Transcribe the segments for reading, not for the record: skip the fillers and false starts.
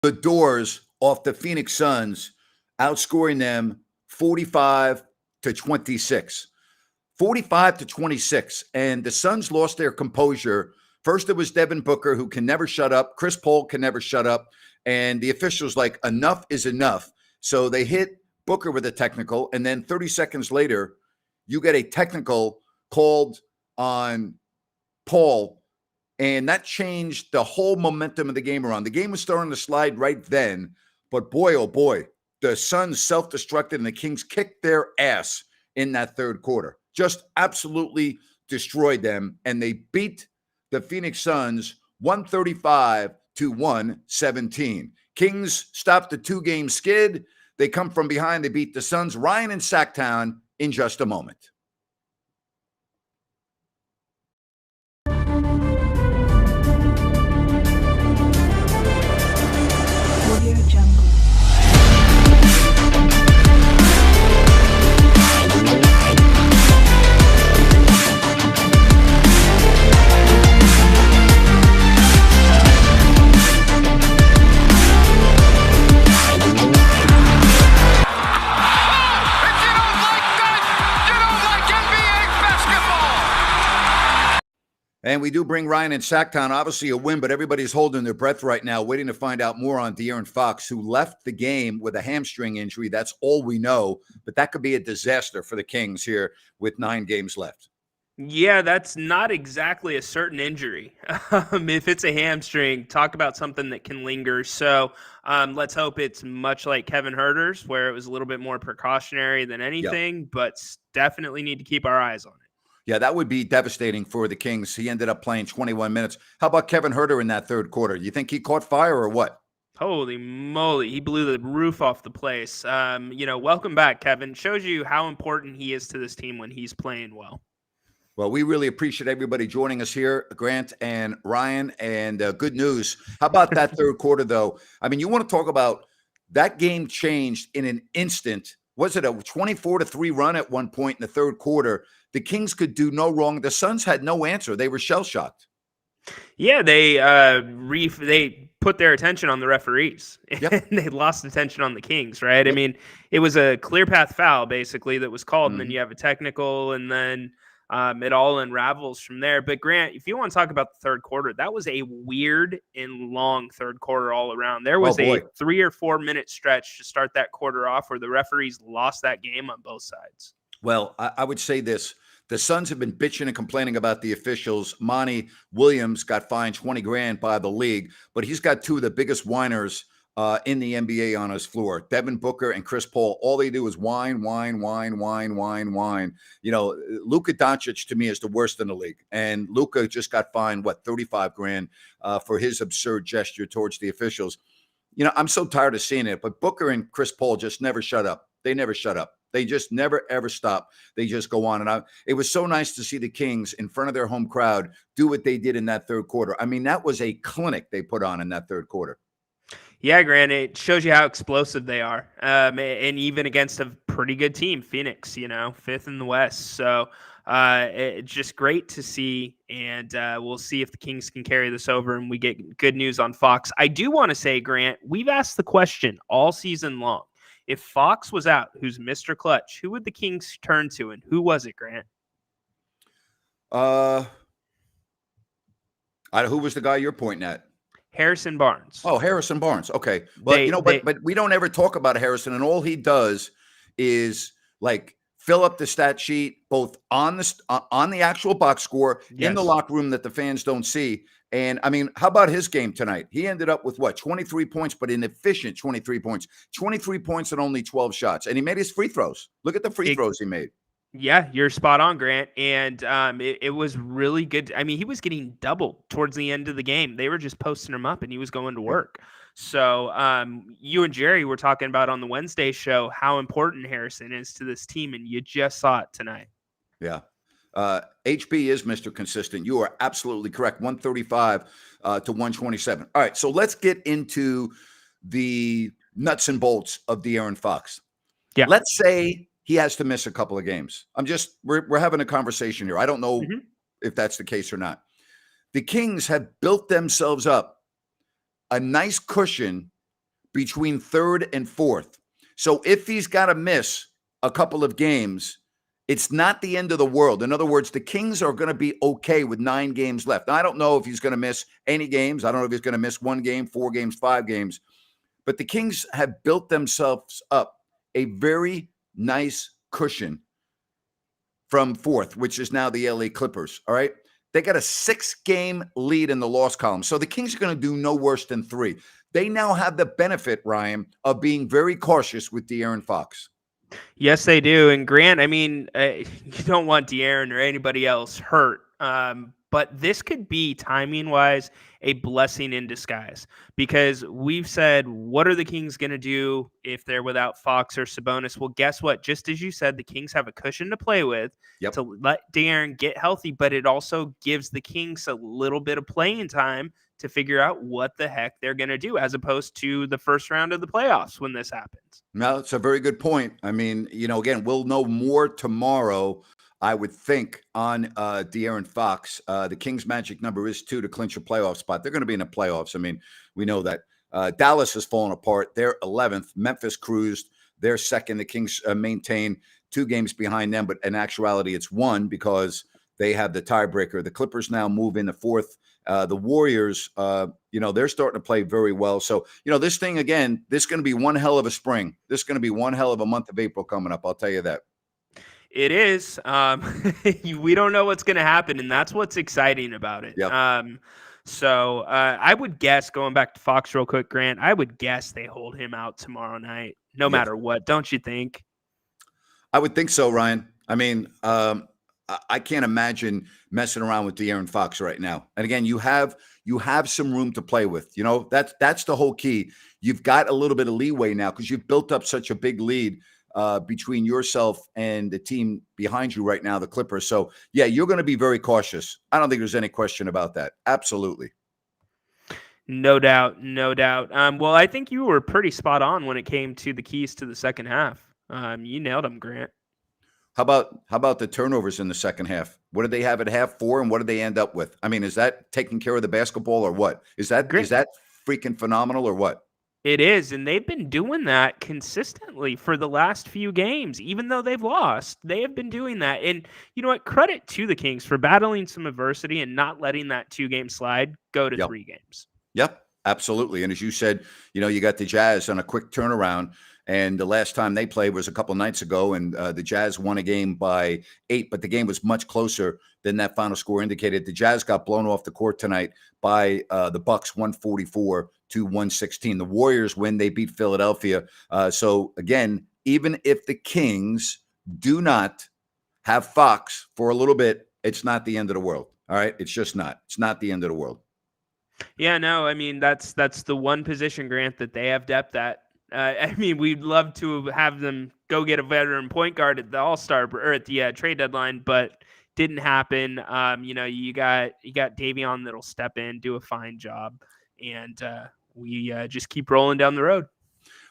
the doors off the Phoenix Suns, outscoring them 45 to 26. 45 to 26. And the Suns lost their composure. First, it was Devin Booker, who can never shut up. Chris Paul can never shut up. And the officials like, enough is enough. So they hit Booker with a technical. And then 30 seconds later, you get a technical called on Paul. And that changed the whole momentum of the game around. The game was starting to slide right then. But boy, oh boy, the Suns self-destructed and the Kings kicked their ass in that third quarter. Just absolutely destroyed them. And they beat the Phoenix Suns 135 to 117. Kings stopped the two-game skid. They come from behind. They beat the Suns. Ryan in Sacktown in just a moment. And we do bring Ryan in Sacktown. Obviously a win, but everybody's holding their breath right now, waiting to find out more on De'Aaron Fox, who left the game with a hamstring injury. That's all we know, but that could be a disaster for the Kings here with 9 games left. Yeah, that's not exactly a certain injury. If it's a hamstring, talk about something that can linger. So let's hope it's much like Kevin Huerter's, where it was a little bit more precautionary than anything, but definitely need to keep our eyes on it. Yeah, that would be devastating for the Kings. He ended up playing 21 minutes. How about Kevin Huerter in that third quarter? You think he caught fire or what? Holy moly. He blew the roof off the place. Welcome back, Kevin. Shows you how important he is to this team when he's playing well. Well, we really appreciate everybody joining us here, Grant and Ryan, and good news. How about that third quarter, though? I mean, you want to talk about that game changed in an instant. Was it a 24-3 run at one point in the third quarter? The Kings could do no wrong. The Suns had no answer. They were shell-shocked. Yeah, they put their attention on the referees. Yep. And they lost attention on the Kings, right? Yep. I mean, it was a clear path foul, basically, that was called, and then you have a technical, and then it all unravels from there. But, Grant, if you want to talk about the third quarter, that was a weird and long third quarter all around. There was a 3 or 4 minute stretch to start that quarter off where the referees lost that game on both sides. Well, I would say this. The Suns have been bitching and complaining about the officials. Monty Williams got fined $20,000 by the league, but he's got 2 of the biggest whiners in the NBA on his floor. Devin Booker and Chris Paul. All they do is whine, whine, whine, whine, whine, whine. You know, Luka Doncic to me is the worst in the league. And Luka just got fined, $35,000 for his absurd gesture towards the officials. You know, I'm so tired of seeing it, but Booker and Chris Paul just never shut up. They never shut up. They just never, ever stop. They just go on. And it was so nice to see the Kings in front of their home crowd do what they did in that third quarter. I mean, that was a clinic they put on in that third quarter. Yeah, Grant, it shows you how explosive they are. And even against a pretty good team, Phoenix, 5th in the West. So it's just great to see. And we'll see if the Kings can carry this over and we get good news on Fox. I do want to say, Grant, we've asked the question all season long. If Fox was out, who's Mr. Clutch, who would the Kings turn to, and who was it, Grant? Who was the guy you're pointing at? Harrison Barnes. Oh, Harrison Barnes. Okay. Well, but we don't ever talk about Harrison, and all he does is like fill up the stat sheet both on the actual box score, in the locker room that the fans don't see. And I mean, how about his game tonight? He ended up with 23 points, but an efficient 23 points. 23 points and only 12 shots. And he made his free throws. Look at the free throws he made. Yeah, you're spot on, Grant. And it was really good. I mean, he was getting doubled towards the end of the game. They were just posting him up and he was going to work. So you and Jerry were talking about on the Wednesday show how important Harrison is to this team, and you just saw it tonight. Yeah. HB is Mr. Consistent. You are absolutely correct. 135 to 127. All right, so let's get into the nuts and bolts of De'Aaron Fox. Yeah. Let's say he has to miss a couple of games. We're having a conversation here. I don't know if that's the case or not. The Kings have built themselves up a nice cushion between third and fourth. So if he's got to miss a couple of games, it's not the end of the world. In other words, the Kings are going to be okay with 9 games left. Now, I don't know if he's going to miss any games. I don't know if he's going to miss 1 game, 4 games, 5 games. But the Kings have built themselves up a very nice cushion from fourth, which is now the LA Clippers. All right. They got a 6-game lead in the loss column. So the Kings are going to do no worse than 3. They now have the benefit, Ryan, of being very cautious with De'Aaron Fox. Yes, they do. And Grant, I mean, you don't want De'Aaron or anybody else hurt. But this could be, timing-wise, a blessing in disguise, because we've said, what are the Kings going to do if they're without Fox or Sabonis? Well, guess what? Just as you said, the Kings have a cushion to play with to let De'Aaron get healthy, but it also gives the Kings a little bit of playing time to figure out what the heck they're going to do, as opposed to the first round of the playoffs when this happens. No, it's a very good point. I mean, again, we'll know more tomorrow, I would think, on De'Aaron Fox. The Kings' magic number is 2 to clinch a playoff spot. They're going to be in the playoffs. I mean, we know that. Dallas has fallen apart. They're 11th. Memphis cruised. They're second. The Kings maintain 2 games behind them, but in actuality, it's 1 because they have the tiebreaker. The Clippers now move into 4th. The Warriors, they're starting to play very well. So, this thing, again, this is going to be one hell of a spring. This is going to be one hell of a month of April coming up. I'll tell you that. It is. We don't know what's going to happen, and that's what's exciting about it. Yep. So I would guess, going back to Fox real quick, Grant, I would guess they hold him out tomorrow night, no matter what. Don't you think? I would think so, Ryan. I mean, I can't imagine messing around with De'Aaron Fox right now. And again, you have some room to play with. That's the whole key. You've got a little bit of leeway now because you've built up such a big lead between yourself and the team behind you right now, the Clippers. So, yeah, you're going to be very cautious. I don't think there's any question about that. Absolutely. No doubt. No doubt. Well, I think you were pretty spot on when it came to the keys to the second half. You nailed them, Grant. How about the turnovers in the second half? What did they have at half 4, and what did they end up with? I mean, is that taking care of the basketball or what? Is that freaking phenomenal or what? It is, and they've been doing that consistently for the last few games. Even though they've lost, they have been doing that. And you know what? Credit to the Kings for battling some adversity and not letting that 2-game slide go to 3 games. Yep, absolutely. And as you said, you got the Jazz on a quick turnaround. And the last time they played was a couple nights ago, and the Jazz won a game by 8, but the game was much closer than that final score indicated. The Jazz got blown off the court tonight by the Bucks, 144-116. The Warriors win; they beat Philadelphia. So again, even if the Kings do not have Fox for a little bit, it's not the end of the world. All right, it's just not. It's not the end of the world. Yeah, no, I mean that's the one position, Grant, that they have depth at. I mean, we'd love to have them go get a veteran point guard at the All-Star or at the trade deadline, but didn't happen. You got Davion that'll step in, do a fine job, and we just keep rolling down the road.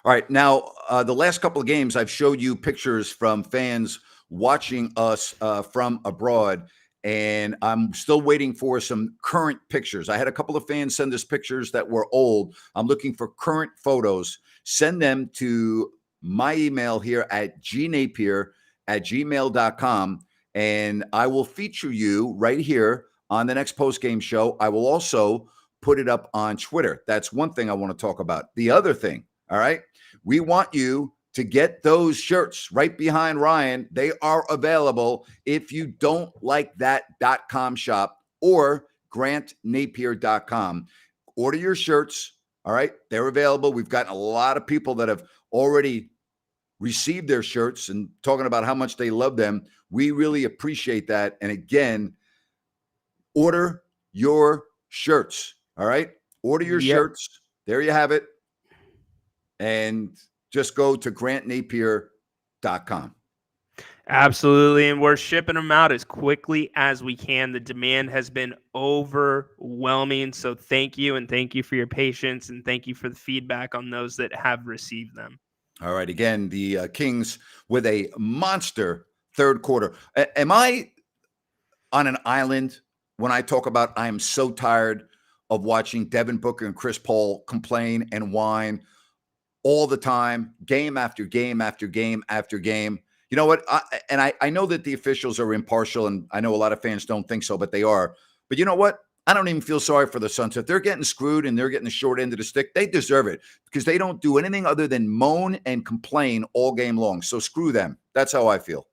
All right. Now, the last couple of games, I've showed you pictures from fans watching us from abroad, and I'm still waiting for some current pictures. I had a couple of fans send us pictures that were old. I'm looking for current photos. Send them to my email here at gnapier@gmail.com, and I will feature you right here on the next post-game show. I will also put it up on Twitter. That's one thing I want to talk about. The other thing, all right, we want you to get those shirts right behind Ryan. They are available if you don't like that.com shop or grantnapier.com. Order your shirts. All right. They're available. We've gotten a lot of people that have already received their shirts and talking about how much they love them. We really appreciate that. And again, order your shirts. All right. Order your shirts. There you have it. And just go to grantnapier.com. Absolutely. And we're shipping them out as quickly as we can. The demand has been overwhelming. So thank you. And thank you for your patience. And thank you for the feedback on those that have received them. All right. Again, the Kings with a monster third quarter. Am I on an island when I talk about I am so tired of watching Devin Booker and Chris Paul complain and whine all the time, game after game after game after game. You know what? I know that the officials are impartial, and I know a lot of fans don't think so, but they are. But you know what? I don't even feel sorry for the Suns. If they're getting screwed and they're getting the short end of the stick, they deserve it because they don't do anything other than moan and complain all game long. So screw them. That's how I feel.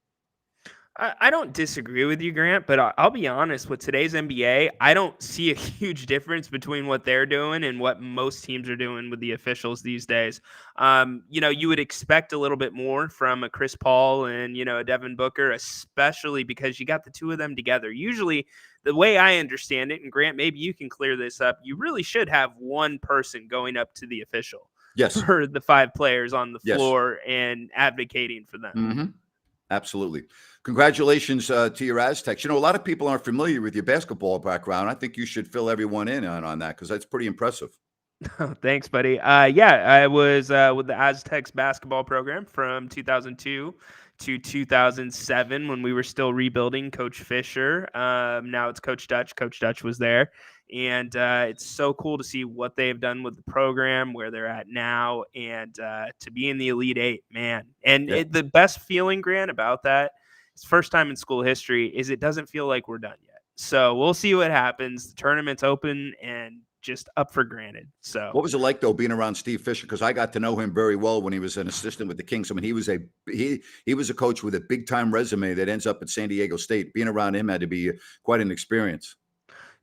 I don't disagree with you, Grant, but I'll be honest. With today's NBA, I don't see a huge difference between what they're doing and what most teams are doing with the officials these days. You would expect a little bit more from a Chris Paul and a Devin Booker, especially because you got the two of them together. Usually, the way I understand it, and Grant, maybe you can clear this up. You really should have one person going up to the official Yes. for the five players on the Yes. floor and advocating for them. Mm-hmm. Absolutely. Congratulations to your Aztecs. A lot of people aren't familiar with your basketball background. I think you should fill everyone in on that because that's pretty impressive. Oh, thanks, buddy. Yeah, I was with the Aztecs basketball program from 2002 to 2007 when we were still rebuilding. Coach Fisher. Now it's Coach Dutch. Coach Dutch was there. And it's so cool to see what they've done with the program, where they're at now, and to be in the Elite Eight, man. And the best feeling, Grant, about that, it's first time in school history, is it doesn't feel like we're done yet. So we'll see what happens. The tournament's open and just up for granted. So what was it like though being around Steve Fisher? Because I got to know him very well when he was an assistant with the Kings. I mean, he was a coach with a big time resume that ends up at San Diego State. Being around him had to be quite an experience.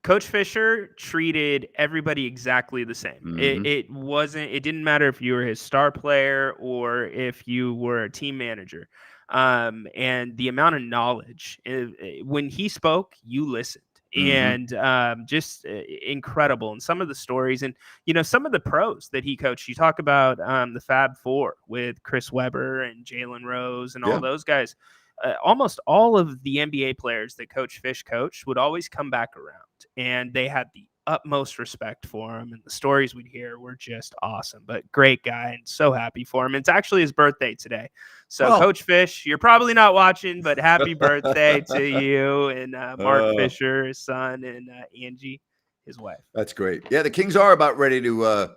Coach Fisher treated everybody exactly the same. Mm-hmm. It didn't matter if you were his star player or if you were a team manager. And the amount of knowledge when he spoke, you listened. Mm-hmm. And just incredible. And some of the stories and, some of the pros that he coached, you talk about the Fab Four with Chris Webber and Jalen Rose and all those guys. Almost all of the NBA players that Coach Fish coached would always come back around, and they had the utmost respect for him. And the stories we'd hear were just awesome. But great guy, and so happy for him. It's actually his birthday today. So, Coach Fish, you're probably not watching, but happy birthday to you and Mark Fisher, his son, and Angie, his wife. That's great. Yeah, the Kings are about ready to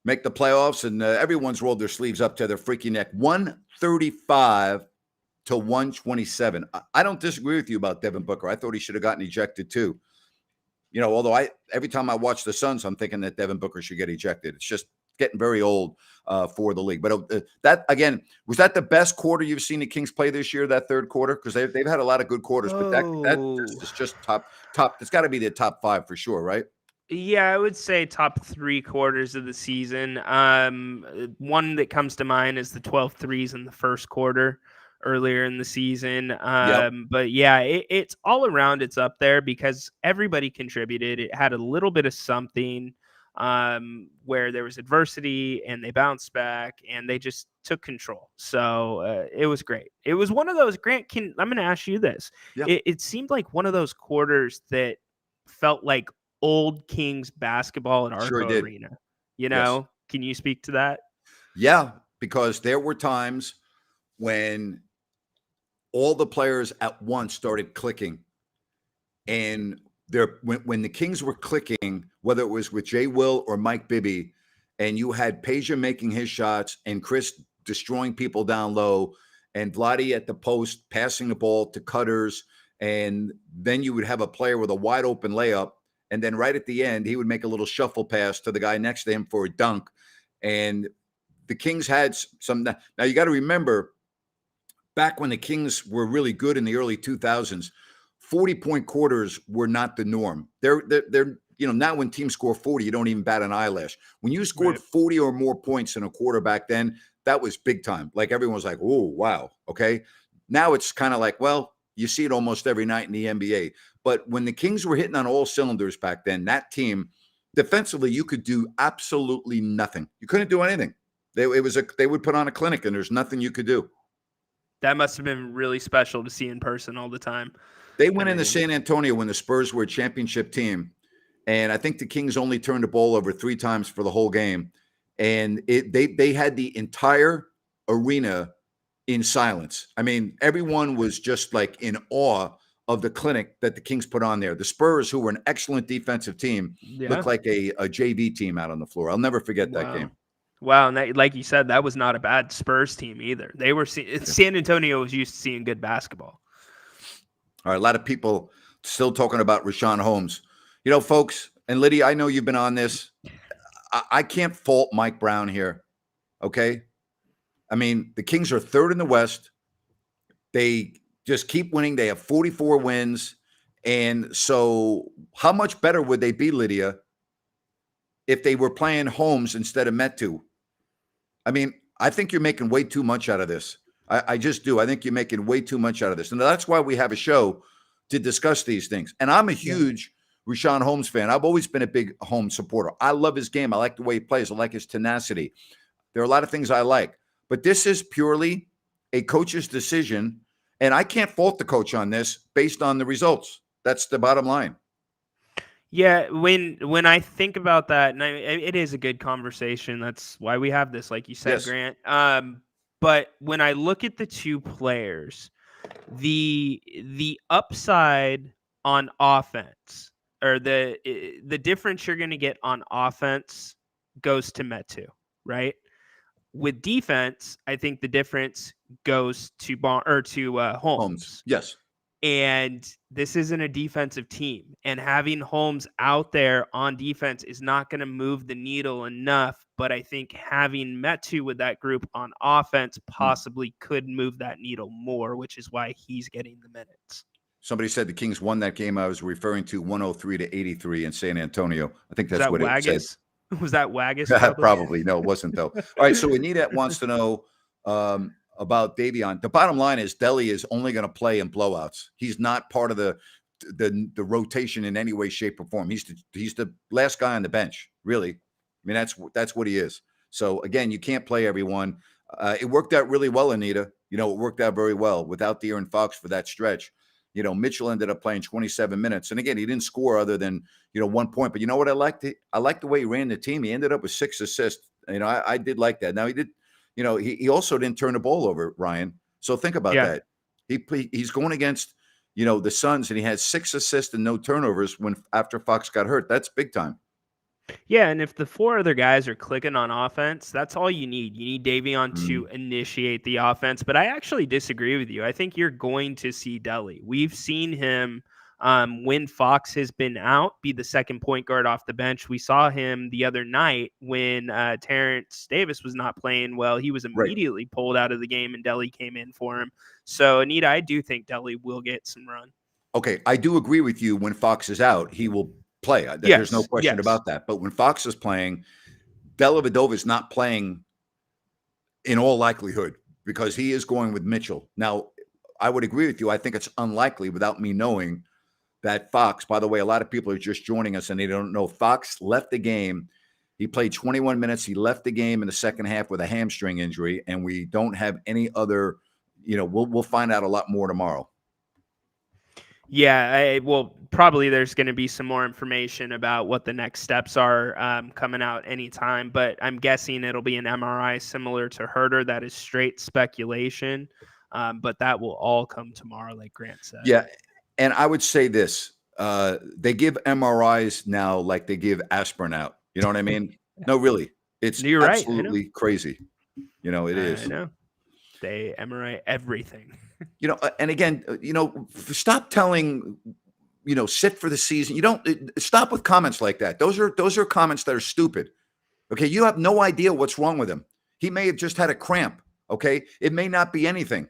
make the playoffs, and everyone's rolled their sleeves up to their freaking neck. 135 to 127. I don't disagree with you about Devin Booker. I thought he should have gotten ejected too. Although every time I watch the Suns, I'm thinking that Devin Booker should get ejected. It's just getting very old for the league. But that, again, was that the best quarter you've seen the Kings play this year, that third quarter? Because they've had a lot of good quarters, but that is just top. It's got to be the top five for sure, right? Yeah, I would say top 3 quarters of the season. One that comes to mind is the 12 threes in the first quarter earlier in the season. But yeah, it's all around. It's up there because everybody contributed. It had a little bit of something where there was adversity and they bounced back and they just took control. So it was great. It was one of those, Grant, I'm going to ask you this. Yeah. It seemed like one of those quarters that felt like old Kings basketball at Arco Arena. Yes. Can you speak to that? Yeah, because there were times when all the players at once started clicking. And when the Kings were clicking, whether it was with Jay Will or Mike Bibby, and you had Peja making his shots and Chris destroying people down low and Vlade at the post passing the ball to cutters, and then you would have a player with a wide open layup, and then right at the end, he would make a little shuffle pass to the guy next to him for a dunk. And the Kings had some. Now you got to remember, back when the Kings were really good in the early 2000s, 40-point quarters were not the norm. They're now when teams score 40, you don't even bat an eyelash. When you scored 40 or more points in a quarter back then, that was big time. Like everyone was like, oh, wow. Okay. Now it's kind of like, well, you see it almost every night in the NBA. But when the Kings were hitting on all cylinders back then, that team, defensively, you could do absolutely nothing. You couldn't do anything. They would put on a clinic and there's nothing you could do. That must have been really special to see in person all the time. They went into San Antonio when the Spurs were a championship team, and I think the Kings only turned the ball over 3 times for the whole game. And they had the entire arena in silence. I mean, everyone was just like in awe of the clinic that the Kings put on there. The Spurs, who were an excellent defensive team, looked like a JV team out on the floor. I'll never forget that game. Wow, and that, like you said, that was not a bad Spurs team either. They were San Antonio was used to seeing good basketball. All right, a lot of people still talking about Rashawn Holmes. You know, folks, and Liddy, I know you've been on this. I can't fault Mike Brown here. Okay. I mean, the Kings are third in the West. They just keep winning. They have 44 wins. And so, how much better would they be, Lydia, if they were playing Holmes instead of Metu? I mean, I think you're making way too much out of this. I just do. I think you're making way too much out of this. And that's why we have a show to discuss these things. And I'm a huge Rashawn Holmes fan. I've always been a big Holmes supporter. I love his game. I like the way he plays. I like his tenacity. There are a lot of things I like. But this is purely a coach's decision. And I can't fault the coach on this based on the results. That's the bottom line. Yeah, when I think about that, and it is a good conversation. That's why we have this, like you said, Yes. Grant. But when I look at the two players, the upside on offense, or the difference you're going to get on offense, goes to Metu, right? With defense, I think the difference goes to Holmes. Yes. And this isn't a defensive team. And having Holmes out there on defense is not going to move the needle enough. But I think having Metu with that group on offense possibly could move that needle more, which is why he's getting the minutes. Somebody said the Kings won that game. I was referring to 103-83 in San Antonio. I think that's what it said. Was that Waggis? Probably. No, it wasn't, though. All right, so Anita wants to know about Davion. The bottom line is Delly is only going to play in blowouts. He's not part of the rotation in any way, shape, or form. He's the last guy on the bench, really. I mean, that's what he is. So, again, you can't play everyone. It worked out really well, Anita. It worked out very well without De'Aaron Fox for that stretch. Mitchell ended up playing 27 minutes. And again, he didn't score other than, 1 point. But you know what I liked? I liked the way he ran the team. He ended up with 6 assists. I did like that. Now, he did, he also didn't turn the ball over, Ryan. So think about that. He's going against, the Suns, and he had 6 assists and no turnovers after Fox got hurt. That's big time. Yeah, and if the 4 other guys are clicking on offense, that's all you need. You need Davion to initiate the offense. But I actually disagree with you. I think you're going to see Delly. We've seen him, when Fox has been out, be the second point guard off the bench. We saw him the other night when Terrence Davis was not playing well. He was immediately pulled out of the game, and Delly came in for him. So, Anita, I do think Delly will get some run. Okay, I do agree with you. When Fox is out, he will play. There's no question about that. But when Fox is playing, Dellavedova is not playing in all likelihood because he is going with Mitchell. Now, I would agree with you. I think it's unlikely without me knowing that Fox, by the way, a lot of people are just joining us and they don't know Fox left the game. He played 21 minutes. He left the game in the second half with a hamstring injury, and we don't have any other, we'll find out a lot more tomorrow. Yeah, probably there's going to be some more information about what the next steps are coming out anytime, but I'm guessing it'll be an MRI similar to Herter. That is straight speculation, but that will all come tomorrow, like Grant said. Yeah, and I would say this. They give MRIs now like they give aspirin out. You know what I mean? No, really. It's absolutely crazy. It is. I know. They MRI everything. And again, stop telling, sit for the season. You don't stop with comments like that. Those are comments that are stupid. Okay. You have no idea what's wrong with him. He may have just had a cramp. Okay. It may not be anything.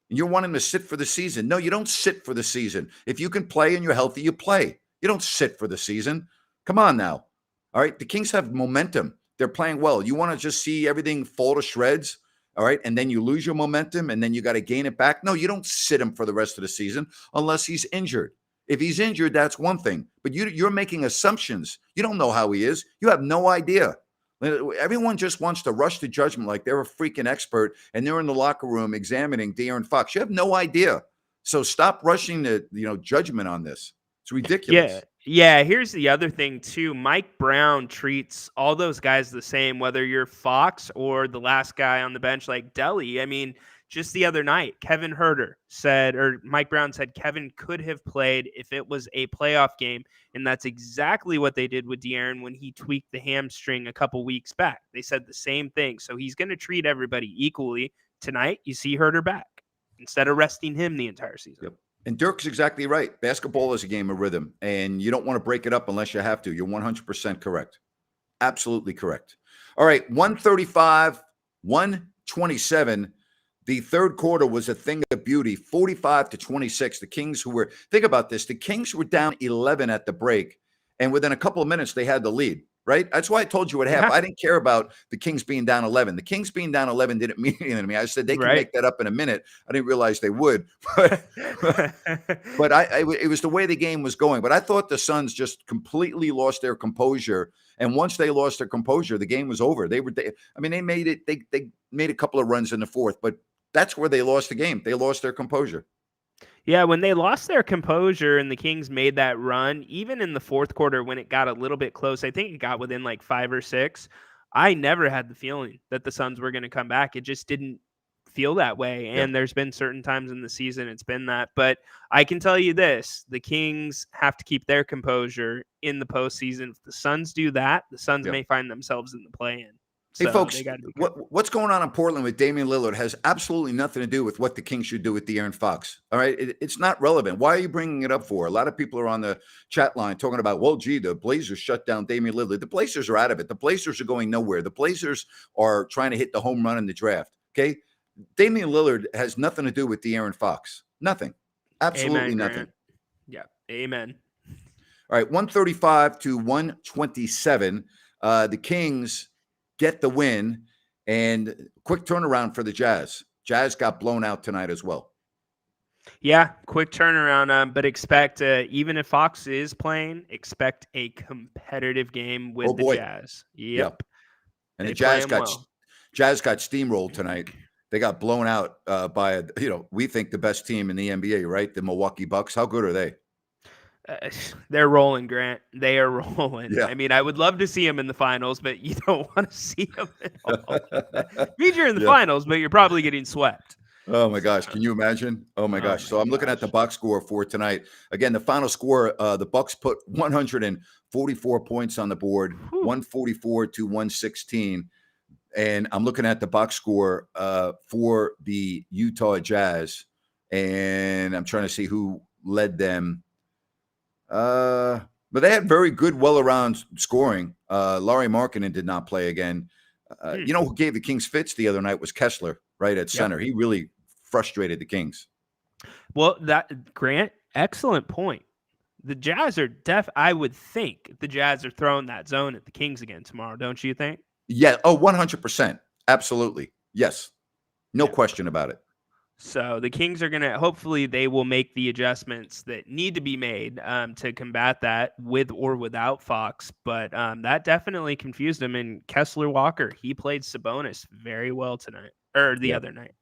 You're wanting to sit for the season. No, you don't sit for the season. If you can play and you're healthy, you play. You don't sit for the season. Come on now. All right. The Kings have momentum. They're playing well. You want to just see everything fall to shreds. All right. And then you lose your momentum and then you got to gain it back. No, you don't sit him for the rest of the season unless he's injured. If he's injured, that's one thing. But you're making assumptions. You don't know how he is. You have no idea. Everyone just wants to rush to judgment like they're a freaking expert and they're in the locker room examining De'Aaron Fox. You have no idea. So stop rushing to judgment on this. It's ridiculous. Yeah. Here's the other thing too. Mike Brown treats all those guys the same, whether you're Fox or the last guy on the bench like Delly. I mean, just the other night, Kevin Herter said, or Mike Brown said, Kevin could have played if it was a playoff game. And that's exactly what they did with De'Aaron when he tweaked the hamstring a couple weeks back. They said the same thing. So he's going to treat everybody equally. Tonight, you see Herter back instead of resting him the entire season. Yep. And Dirk's exactly right. Basketball is a game of rhythm, and you don't want to break it up unless you have to. You're 100% correct. Absolutely correct. All right, 135, 127. The third quarter was a thing of beauty, 45-26. The Kings think about this, the Kings were down 11 at the break, and within a couple of minutes, they had the lead, right? That's why I told you what happened. I didn't care about the Kings being down 11. The Kings being down 11 didn't mean anything to me. I said they can make that up in a minute. I didn't realize they would. But it was the way the game was going. But I thought the Suns just completely lost their composure. And once they lost their composure, the game was over. They made it. They made a couple of runs in the fourth, but that's where they lost the game. They lost their composure. Yeah, when they lost their composure and the Kings made that run, even in the fourth quarter when it got a little bit close, I think it got within like 5 or 6. I never had the feeling that the Suns were going to come back. It just didn't feel that way. And there's been certain times in the season it's been that. But I can tell you this, the Kings have to keep their composure in the postseason. If the Suns do that, the Suns may find themselves in the play-in. Hey, folks, what's going on in Portland with Damian Lillard has absolutely nothing to do with what the Kings should do with De'Aaron Fox. All right. It's not relevant. Why are you bringing it up for? A lot of people are on the chat line talking about, well, gee, the Blazers shut down Damian Lillard. The Blazers are out of it. The Blazers are going nowhere. The Blazers are trying to hit the home run in the draft. Okay. Damian Lillard has nothing to do with De'Aaron Fox. Nothing. Absolutely nothing. Grant. Yeah. Amen. All right. 135-127. The Kings get the win, and quick turnaround for the Jazz. Jazz got blown out tonight as well. Yeah, quick turnaround, but expect, even if Fox is playing, expect a competitive game with the Jazz. Yep. And the Jazz got steamrolled tonight. They got blown out by, we think the best team in the NBA, right? The Milwaukee Bucks. How good are they? They're rolling, Grant. They are rolling. Yeah. I mean, I would love to see them in the finals, but you don't want to see them at all. Means you're in the finals, but you're probably getting swept. Oh, my gosh. Can you imagine? Oh, my gosh. So I'm looking at the box score for tonight. Again, the final score, the Bucks put 144 points on the board, 144-116. And I'm looking at the box score for the Utah Jazz, and I'm trying to see who led them. But they had very good, well-around scoring. Lauri Markkanen did not play again. You know who gave the Kings fits the other night was Kessler, right at center. He really frustrated the Kings. Well, Grant, excellent point. The Jazz are I would think the Jazz are throwing that zone at the Kings again tomorrow, don't you think? Yeah. Oh, 100%. Absolutely. Yes. No question about it. So the Kings are going to, hopefully they will make the adjustments that need to be made to combat that with or without Fox. But that definitely confused him. And Kessler Walker, he played Sabonis very well tonight or the other night.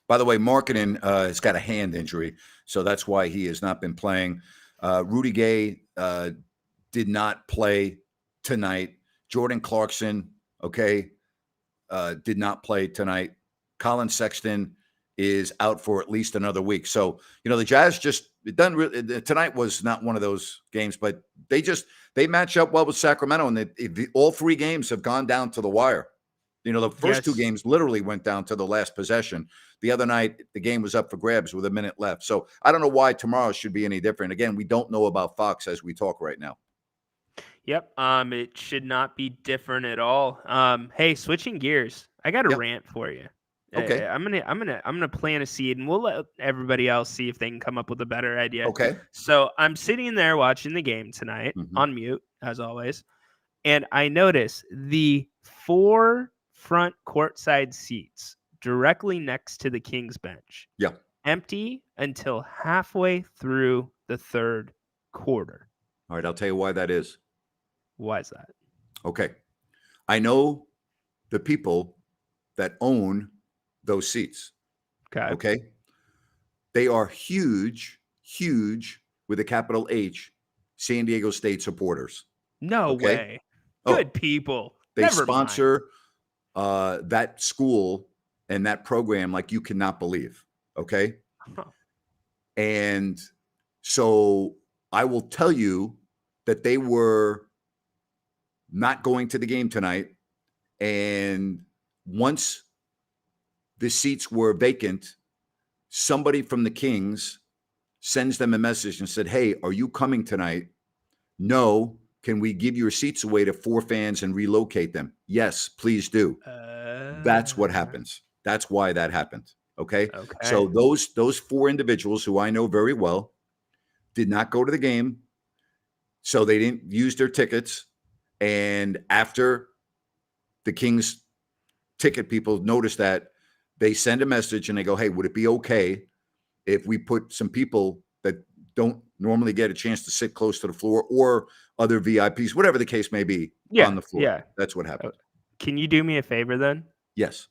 By the way, Markkanen has got a hand injury, so that's why he has not been playing. Rudy Gay did not play tonight. Jordan Clarkson, did not play tonight. Colin Sexton is out for at least another week. So, the Jazz tonight was not one of those games, but they match up well with Sacramento, and all 3 games have gone down to the wire. The first 2 games literally went down to the last possession. The other night, the game was up for grabs with a minute left. So I don't know why tomorrow should be any different. Again, we don't know about Fox as we talk right now. Yep. It should not be different at all. Hey, switching gears, I got a rant for you. Okay. I'm gonna plant a seed, and we'll let everybody else see if they can come up with a better idea. Okay. So I'm sitting there watching the game tonight on mute, as always, and I notice the 4 front courtside seats directly next to the Kings bench. Yeah. Empty until halfway through the third quarter. All right, I'll tell you why that is. Why is that? Okay. I know the people that own those seats. Okay. They are huge with a capital H, San Diego State supporters. No way. Good people. They sponsor that school, and that program like you cannot believe. Okay. Huh. And so I will tell you that they were not going to the game tonight. And once the seats were vacant, somebody from the Kings sends them a message and said, "Hey, are you coming tonight? No. Can we give your seats away to 4 fans and relocate them? Yes, please do." That's what happens. That's why that happened. Okay. Okay. So those 4 individuals who I know very well did not go to the game. So they didn't use their tickets. And after the Kings ticket people notice that, they send a message and they go, "Hey, would it be okay if we put some people that don't normally get a chance to sit close to the floor or other VIPs, whatever the case may be, on the floor?" Yeah. That's what happened. Can you do me a favor then? Yes.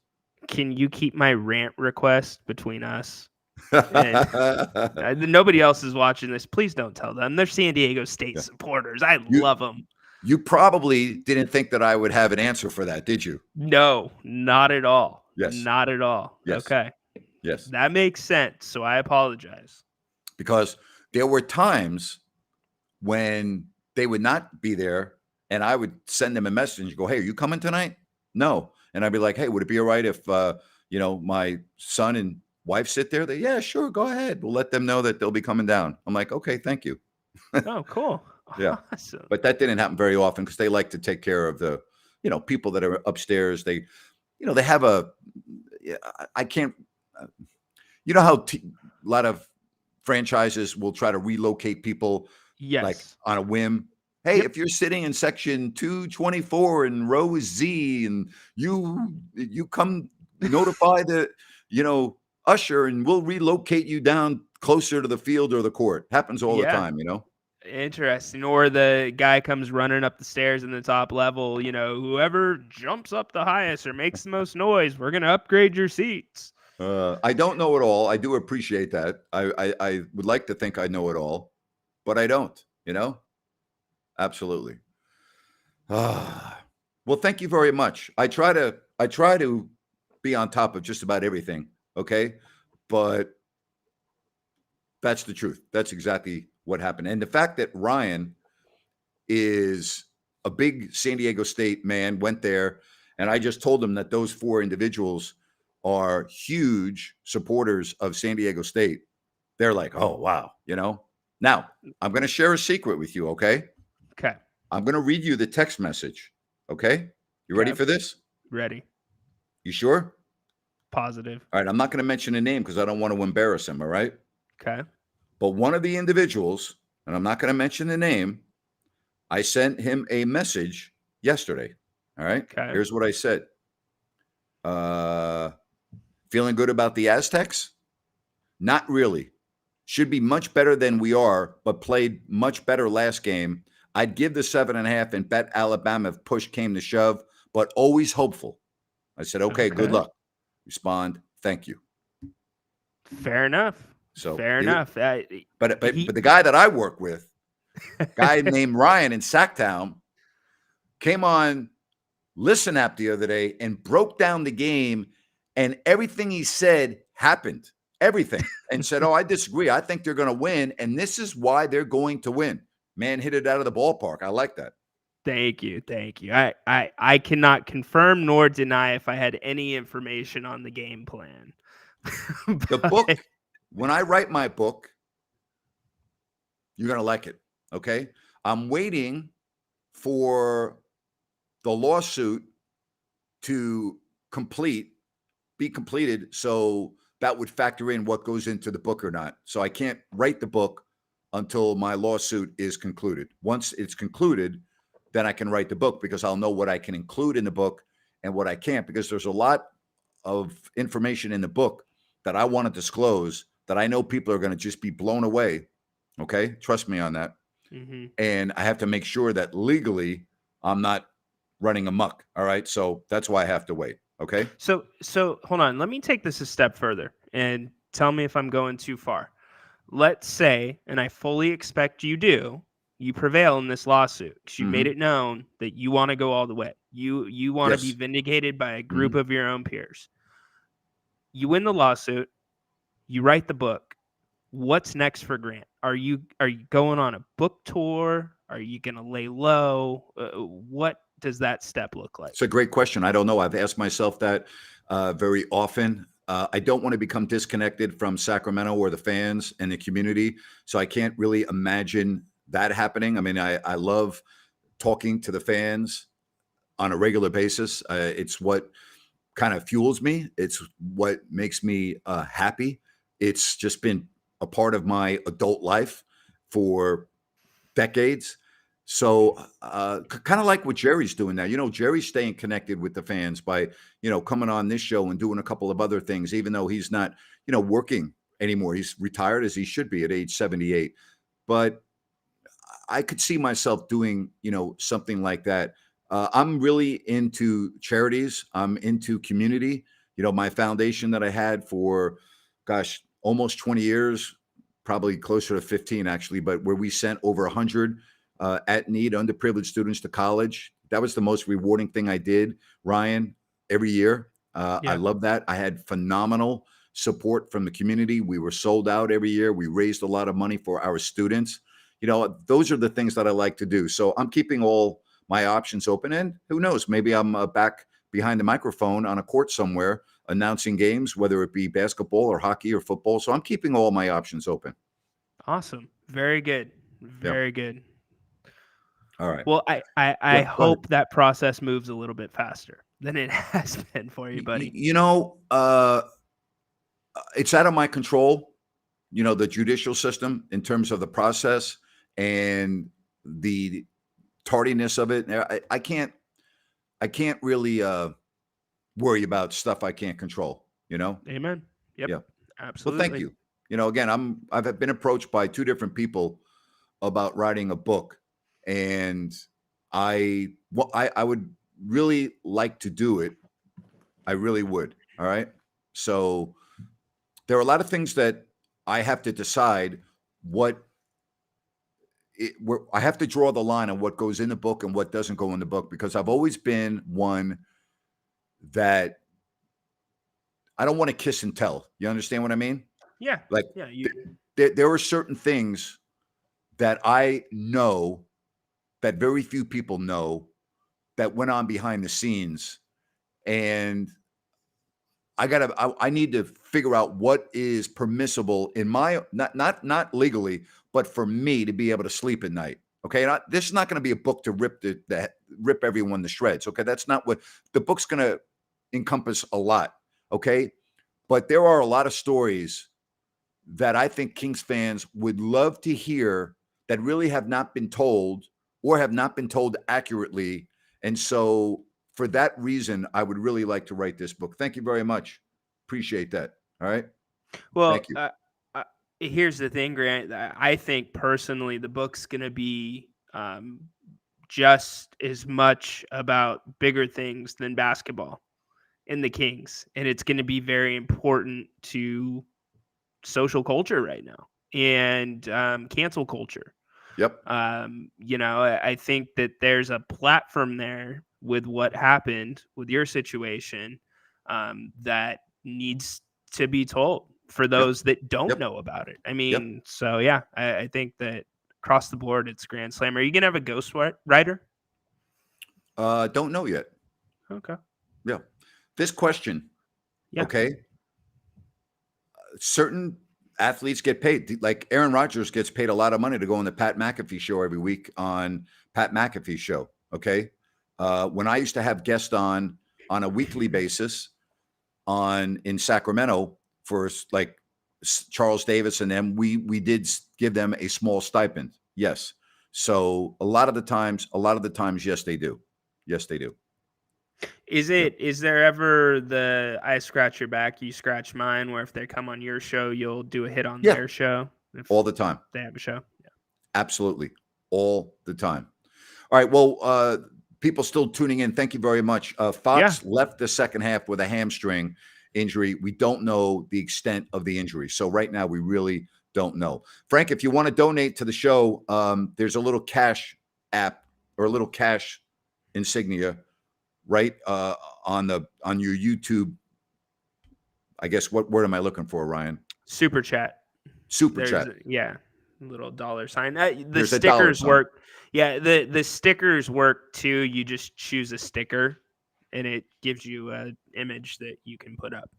Can you keep my rant request between us? Nobody else is watching this. Please don't tell them. They're San Diego State supporters. I love them. You probably didn't think that I would have an answer for that, did you? No, not at all. Yes. Not at all. Yes. Okay. Yes. That makes sense. So I apologize. Because there were times when they would not be there and I would send them a message and go, "Hey, are you coming tonight?" "No." And I'd be like, "Hey, would it be all right if, my son and wife sit there?" They, "Yeah, sure. Go ahead. We'll let them know that they'll be coming down." I'm like, "Okay, thank you." Oh, cool. Yeah. Awesome. But that didn't happen very often because they like to take care of the, people that are upstairs. They, they have I can't, how a lot of franchises will try to relocate people like Yes. on a whim. "Hey, Yep. if you're sitting in section 224 in row Z and you come notify the, usher and we'll relocate you down closer to the field or the court." Happens all the Yeah. time, Interesting. Or the guy comes running up the stairs in the top level, whoever jumps up the highest or makes the most noise, we're going to upgrade your seats. I don't know it all. I do appreciate that. I would like to think I know it all, but I don't, Absolutely. Well, thank you very much. I try to be on top of just about everything, okay? But that's the truth. That's exactly what happened. And the fact that Ryan is a big San Diego State man, went there, and I just told him that those 4 individuals are huge supporters of San Diego State. They're like, "Oh, wow," Now, I'm going to share a secret with you, okay? Okay. I'm going to read you the text message, okay? You ready Okay. for this? Ready. You sure? Positive. All right, I'm not going to mention a name because I don't want to embarrass him, all right? Okay. But one of the individuals, and I'm not going to mention the name, I sent him a message yesterday, all right? Okay. Here's what I said. Feeling good about the Aztecs? Not really. Should be much better than we are, but played much better last game. I'd give the 7.5 and bet Alabama if push came to shove, but always hopeful. I said, okay, good Okay. luck. Respond, thank you. Fair enough. So Fair enough. But the guy that I work with, guy named Ryan in Sacktown, came on Listen App the other day and broke down the game, and everything he said happened. Everything. And said, "Oh, I disagree. I think they're going to win, and this is why they're going to win." Man, hit it out of the ballpark. I like that. Thank you. Thank you. I cannot confirm nor deny if I had any information on the game plan. The book, when I write my book, you're going to like it. Okay. I'm waiting for the lawsuit to be completed. So that would factor in what goes into the book or not. So I can't write the book until my lawsuit is concluded. Once it's concluded, then I can write the book because I'll know what I can include in the book and what I can't, because there's a lot of information in the book that I want to disclose that I know people are going to just be blown away. Okay. Trust me on that. Mm-hmm. And I have to make sure that legally I'm not running amok. All right. So that's why I have to wait. Okay. So hold on. Let me take this a step further and tell me if I'm going too far. Let's say, and I fully expect you do, you prevail in this lawsuit because you made it known that you want to go all the way. You want to be vindicated by a group of your own peers. You win the lawsuit, you write the book. What's next for Grant? Are you going on a book tour? Are you going to lay low? What does that step look like? It's a great question. I don't know. I've asked myself that very often. I don't want to become disconnected from Sacramento or the fans and the community, so I can't really imagine that happening. I mean, I love talking to the fans on a regular basis. It's what kind of fuels me. It's what makes me happy. It's just been a part of my adult life for decades. So, kind of like what Jerry's doing now. Jerry's staying connected with the fans by, coming on this show and doing a couple of other things, even though he's not, working anymore. He's retired as he should be at age 78. But I could see myself doing, something like that. I'm really into charities. I'm into community. My foundation that I had for, gosh, almost 20 years, probably closer to 15 actually, but where we sent over 100 at need underprivileged students to college. That was the most rewarding thing I did, Ryan, every year. I love that. I had phenomenal support from the community. We were sold out every year. We raised a lot of money for our students. Those are the things that I like to do. So I'm keeping all my options open, and who knows, maybe I'm back behind the microphone on a court somewhere announcing games, whether it be basketball or hockey or football. So I'm keeping all my options open. Awesome. Very good. Very good. All right. Well, I hope that process moves a little bit faster than it has been for you, buddy. It's out of my control, the judicial system in terms of the process and the tardiness of it. I can't really worry about stuff I can't control, Amen. Yep. Yeah. Absolutely. Well, thank you. Again, I've been approached by 2 different people about writing a book, and I would really like to do it. I really would. All right. So there are a lot of things that I have to decide I have to draw the line on what goes in the book and what doesn't go in the book, because I've always been one that I don't want to kiss and tell. You understand what I mean? Yeah. Like, yeah, there are certain things that I know that very few people know that went on behind the scenes, and I need to figure out what is permissible in my not legally, but for me to be able to sleep at night. Okay, this is not going to be a book to rip everyone to shreds. Okay, that's not what the book's going to encompass. A lot. Okay, but there are a lot of stories that I think Kings fans would love to hear that really have not been told or have not been told accurately. And so for that reason, I would really like to write this book. Thank you very much. Appreciate that. All right. Well, Thank you. Here's the thing, Grant. I think personally the book's going to be just as much about bigger things than basketball in the Kings. And it's going to be very important to social culture right now and cancel culture. Yep. I think that there's a platform there with what happened with your situation that needs to be told for those that don't know about it. I mean, so yeah, I think that across the board, it's Grand Slam. Are you going to have a ghost writer? Don't know yet. Okay. Yeah. This question. Yeah. Okay. Certain athletes get paid. Like Aaron Rodgers gets paid a lot of money to go on the Pat McAfee show every week on Pat McAfee show. Okay. When I used to have guests on a weekly basis in Sacramento for like Charles Davis and them, we did give them a small stipend. Yes. So a lot of the times, yes, they do. Yes, they do. Is there ever the I scratch your back, you scratch mine, where if they come on your show, you'll do a hit on their show? All the time. They have a show. Yeah. Absolutely. All the time. All right. Well, people still tuning in. Thank you very much. Fox left the second half with a hamstring injury. We don't know the extent of the injury. So right now we really don't know. Frank, if you want to donate to the show, there's a little cash app or a little cash insignia right on your YouTube I guess what word am I looking for, Ryan? Super chat. Super There's chat. yeah, little dollar sign. The There's a dollar stickers sign. work. Yeah, the stickers work too. You just choose a sticker, and it gives you an image that you can put up.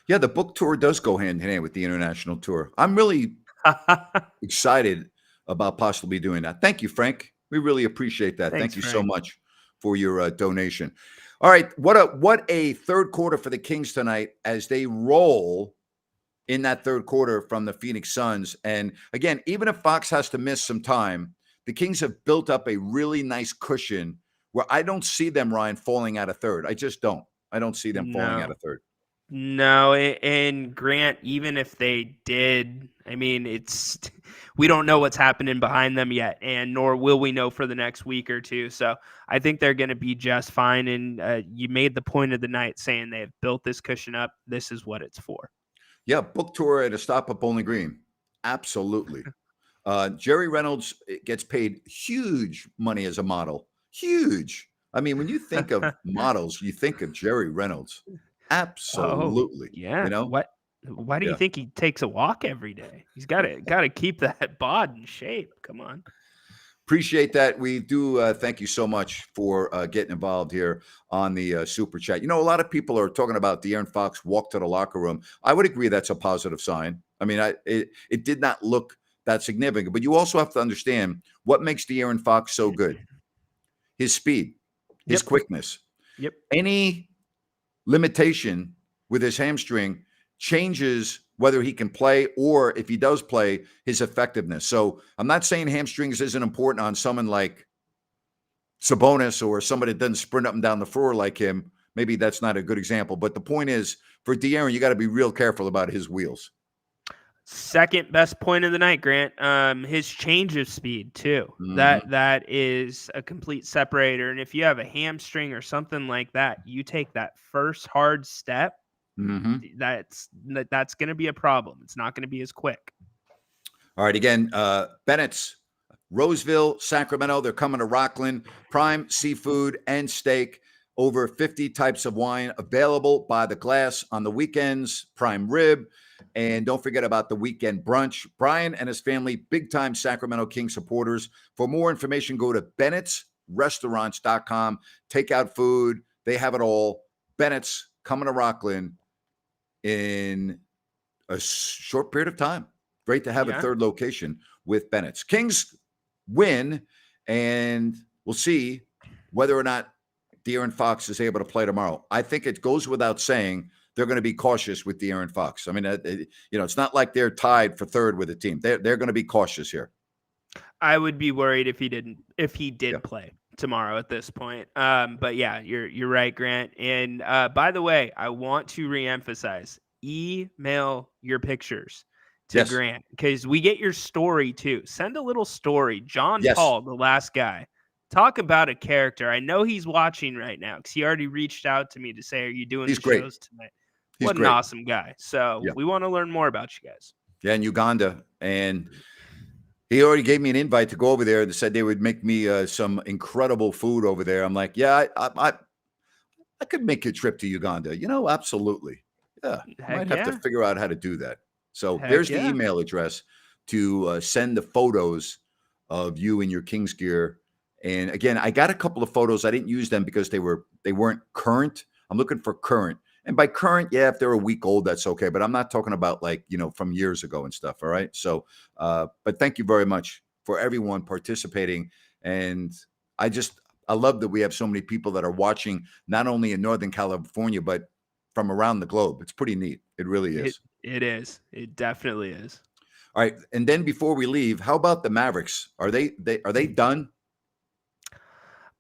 Yeah, the book tour does go hand in hand with the international tour. I'm really excited about possibly doing that. Thank you, Frank. We really appreciate that. Thanks, Thank you so Frank. much for your donation. All right, what a third quarter for the Kings tonight as they roll in that third quarter from the Phoenix Suns. And again, even if Fox has to miss some time, the Kings have built up a really nice cushion where I don't see them, Ryan, falling out of third. I just don't. I don't see them falling out No. of third. No, and Grant, even if they did, I mean, it's we don't know what's happening behind them yet, and nor will we know for the next week or two. So I think they're going to be just fine. And you made the point of the night saying they have built this cushion up. This is what it's for. Yeah, book tour at a stop at Bowling Green. Absolutely. Jerry Reynolds gets paid huge money as a model. Huge. I mean, when you think of models, you think of Jerry Reynolds. Oh, Absolutely. yeah. You know? What? Why do you Yeah. think he takes a walk every day? He's got to keep that bod in shape. Come on. Appreciate that. We do thank you so much for getting involved here on the super chat. You know, a lot of people are talking about De'Aaron Fox walk to the locker room. I would agree that's a positive sign. I mean, it did not look that significant, but you also have to understand what makes De'Aaron Fox so good. His speed, his Yep. quickness. Yep. Any limitation with his hamstring changes whether he can play or if he does play, his effectiveness. So I'm not saying hamstrings isn't important on someone like Sabonis or somebody that doesn't sprint up and down the floor like him. Maybe that's not a good example. But the point is, for De'Aaron, you got to be real careful about his wheels. Second best point of the night, Grant. His change of speed too. Mhm. That is a complete separator. And if you have a hamstring or something like that, you take that first hard step. Mhm. That's going to be a problem. It's not going to be as quick. All right. Again, Bennett's, Roseville, Sacramento. They're coming to Rockland. Prime seafood and steak. Over 50 types of wine available by the glass on the weekends. Prime rib. And don't forget about the weekend brunch. Brian and his family, big time Sacramento King supporters. For more information, go to Bennett'sRestaurants.com. Takeout food. They have it all. Bennett's coming to Rockland in a short period of time. Great to have a third location with Bennett's. Kings win, and we'll see whether or not De'Aaron Fox is able to play tomorrow. I think it goes without saying they're going to be cautious with De'Aaron Fox. I mean, it's not like they're tied for third with the team. They're going to be cautious here. I would be worried if he did play tomorrow at this point. But yeah, you're right, Grant. And by the way, I want to reemphasize: email your pictures to Grant because we get your story too. Send a little story. John Paul, the last guy. Talk about a character. I know he's watching right now because he already reached out to me to say, "Are you doing the shows tonight?" What an awesome guy. So we want to learn more about you guys. Yeah, in Uganda. And he already gave me an invite to go over there and said they would make me some incredible food over there. I'm like, yeah, I could make a trip to Uganda. Absolutely. Yeah, might have to figure out how to do that. So there's the email address to send the photos of you in your Kings gear. And again, I got a couple of photos. I didn't use them because they weren't current. I'm looking for current. And by current, yeah, if they're a week old, that's okay. But I'm not talking about from years ago and stuff. All right. So, but thank you very much for everyone participating. And I love that we have so many people that are watching, not only in Northern California, but from around the globe. It's pretty neat. It really is. It is. It definitely is. All right. And then before we leave, how about the Mavericks? Are they done?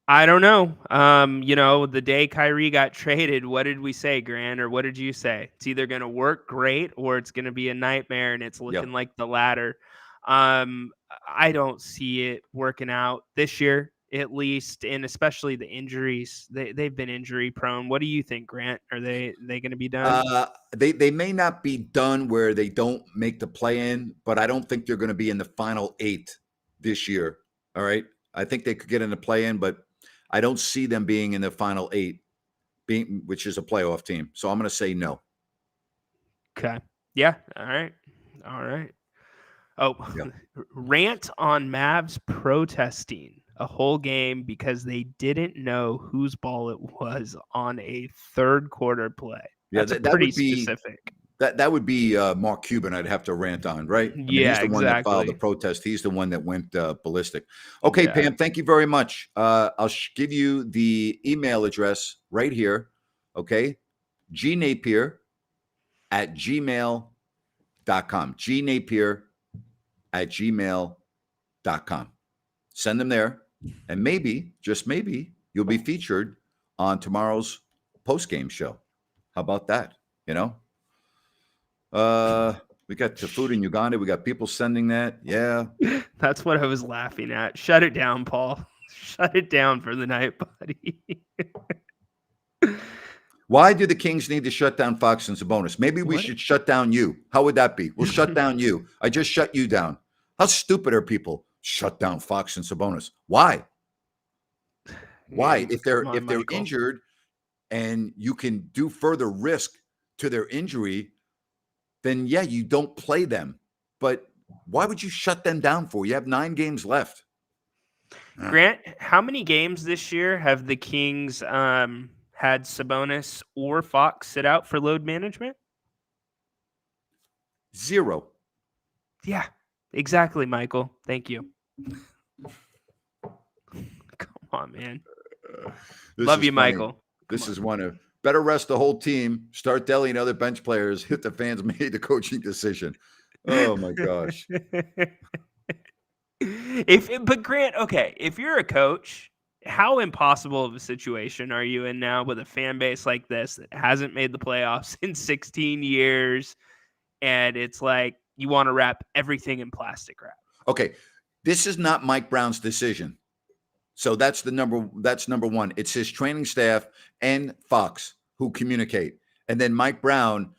I don't know. The day Kyrie got traded, what did we say, Grant, or what did you say? It's either going to work great or it's going to be a nightmare, and it's looking like the latter. I don't see it working out this year, at least, and especially the injuries. They've been injury prone. What do you think, Grant? Are they going to be done? They may not be done where they don't make the play-in, but I don't think they're going to be in the final 8 this year. All right. I think they could get in the play-in, but I don't see them being in the final 8, which is a playoff team. So I'm going to say no. Okay. Yeah. All right. All right. Oh, Yeah. rant on Mavs protesting a whole game because they didn't know whose ball it was on a third quarter play. Yeah, That's a that pretty would be specific. that would be Mark Cuban. I'd have to rant on, right? I mean, he's Yeah, the one that filed the exactly. protest. He's the one that went ballistic. Okay, Yeah. Pam, thank you very much. I'll give you the email address right here. Okay, gnapier@gmail.com. gnapier@gmail.com. Send them there, and maybe, just maybe, you'll be featured on tomorrow's post game show. How about that? You know. We got the food in Uganda. We got people sending that. Yeah. That's what I was laughing at. Shut it down, Paul. Shut it down for the night, buddy. Why do the Kings need to shut down Fox and Sabonis? Maybe we What? should shut down you. How would that be? We'll shut down you. I just shut you down. How stupid are people? Shut down Fox and Sabonis. Why? Why? If Come on, they're Michael. injured and you can do further risk to their injury, then yeah, you don't play them. But why would you shut them down for? You have 9 games left. Grant, how many games this year have the Kings had Sabonis or Fox sit out for load management? 0. Yeah, exactly, Michael. Thank you. Come on, man. This Love is you, funny. Michael. This is one of better rest the whole team, start Delhi and other bench players, hit the fans made the coaching decision. Oh my gosh. But Grant, okay, if you're a coach, how impossible of a situation are you in now with a fan base like this that hasn't made the playoffs in 16 years, and it's like you want to wrap everything in plastic wrap? Okay. This is not Mike Brown's decision. So that's number one. It's his training staff and Fox who communicate. And then Mike Brown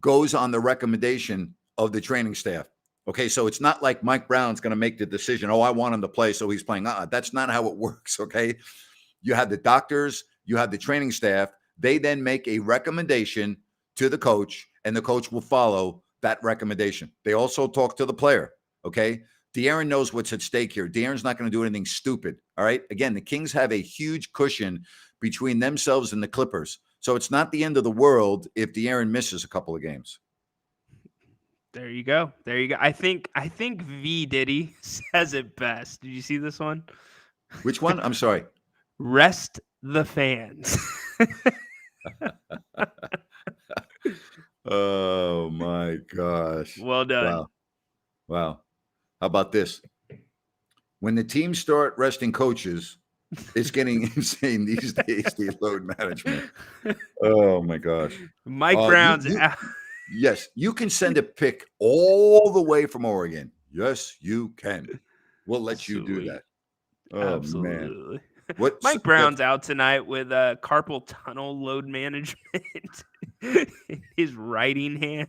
goes on the recommendation of the training staff. Okay, so it's not like Mike Brown's going to make the decision, oh, I want him to play, so he's playing. That's not how it works, okay? You have the doctors, you have the training staff. They then make a recommendation to the coach, and the coach will follow that recommendation. They also talk to the player, okay? De'Aaron knows what's at stake here. De'Aaron's not going to do anything stupid, all right? Again, the Kings have a huge cushion between themselves and the Clippers. So it's not the end of the world if De'Aaron misses a couple of games. There you go. There you go. I think V Diddy says it best. Did you see this one? Which one? I'm sorry. Rest the fans. Oh my gosh. Well done. Wow. How about this? When the teams start resting coaches, it's getting insane these days, the load management. Oh my gosh. Mike Brown's out. Yes, you can send a pick all the way from Oregon. Yes, you can. We'll let you do that. Oh Absolutely. Man. Mike Brown's out tonight with carpal tunnel load management in his writing hand.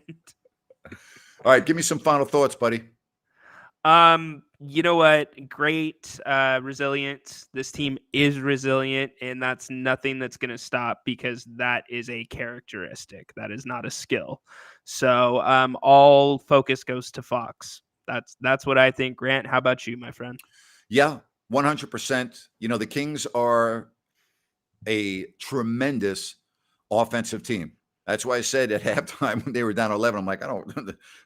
All right, give me some final thoughts, buddy. You know what? Great resilience. This team is resilient, and that's nothing that's going to stop because that is a characteristic. That is not a skill. So all focus goes to Fox. That's what I think. Grant, how about you, my friend? Yeah, 100%. You know, the Kings are a tremendous offensive team. That's why I said at halftime when they were down 11, I'm like,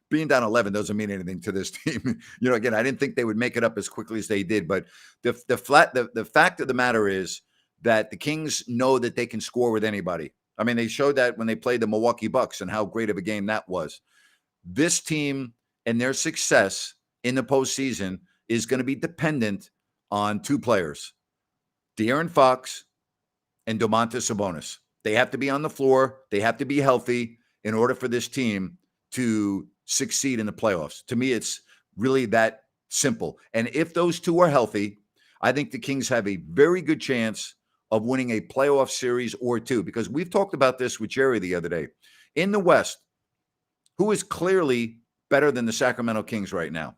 being down 11 doesn't mean anything to this team. You know, again, I didn't think they would make it up as quickly as they did. But the fact of the matter is that the Kings know that they can score with anybody. I mean, they showed that when they played the Milwaukee Bucks and how great of a game that was. This team and their success in the postseason is going to be dependent on 2 players, De'Aaron Fox and Domantas Sabonis. They have to be on the floor. They have to be healthy in order for this team to succeed in the playoffs. To me, it's really that simple. And if those 2 are healthy, I think the Kings have a very good chance of winning a playoff series or 2, because we've talked about this with Jerry the other day. In the West, who is clearly better than the Sacramento Kings right now?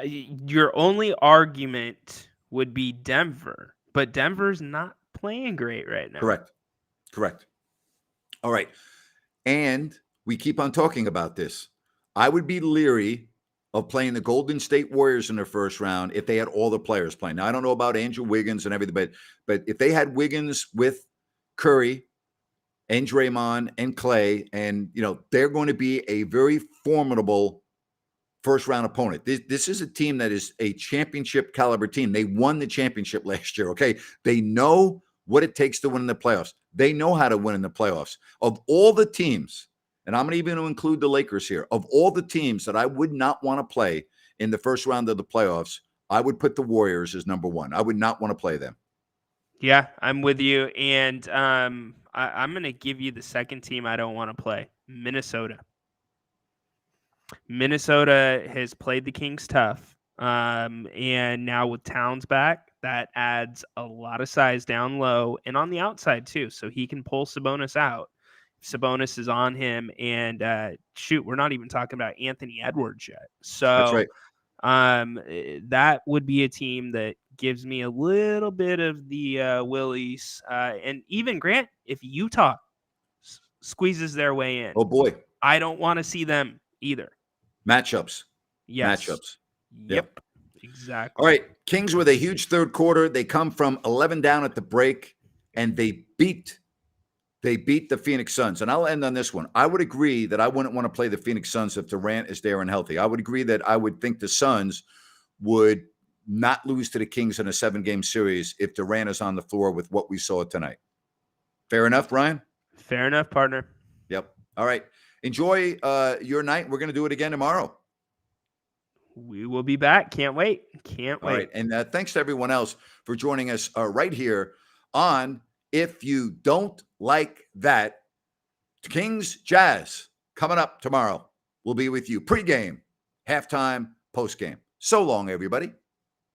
Your only argument would be Denver, but Denver's not playing great right now. Correct. All right. And we keep on talking about this. I would be leery of playing the Golden State Warriors in the first round if they had all the players playing. Now, I don't know about Andrew Wiggins and everything, but if they had Wiggins with Curry and Draymond and Clay, and they're going to be a very formidable first round opponent. This is a team that is a championship caliber team. They won the championship last year. Okay. They know what it takes to win in the playoffs. They know how to win in the playoffs. Of all the teams, and I'm even going to include the Lakers here, of all the teams that I would not want to play in the first round of the playoffs, I would put the Warriors as number one. I would not want to play them. Yeah, I'm with you. And I'm going to give you the second team I don't want to play, Minnesota. Minnesota has played the Kings tough. And now with Towns back, that adds a lot of size down low and on the outside too. So he can pull Sabonis out. Sabonis is on him, and we're not even talking about Anthony Edwards yet. That's So right. that would be a team that gives me a little bit of the willies. And even Grant, if Utah squeezes their way in, Oh boy. I don't want to see them either. Matchups. Yes. Matchups. Yep. Exactly. All right. Kings with a huge third quarter. They come from 11 down at the break, and they beat the Phoenix Suns. And I'll end on this one. I would agree that I wouldn't want to play the Phoenix Suns if Durant is there and healthy. I would agree that I would think the Suns would not lose to the Kings in a 7-game series if Durant is on the floor with what we saw tonight. Fair enough, Ryan? Fair enough, partner. Yep. All right. Enjoy your night. We're going to do it again tomorrow. We will be back. Can't wait. Can't wait. All right. And thanks to everyone else for joining us right here on If You Don't Like That. Kings Jazz coming up tomorrow. We'll be with you pregame, halftime, postgame. So long, everybody.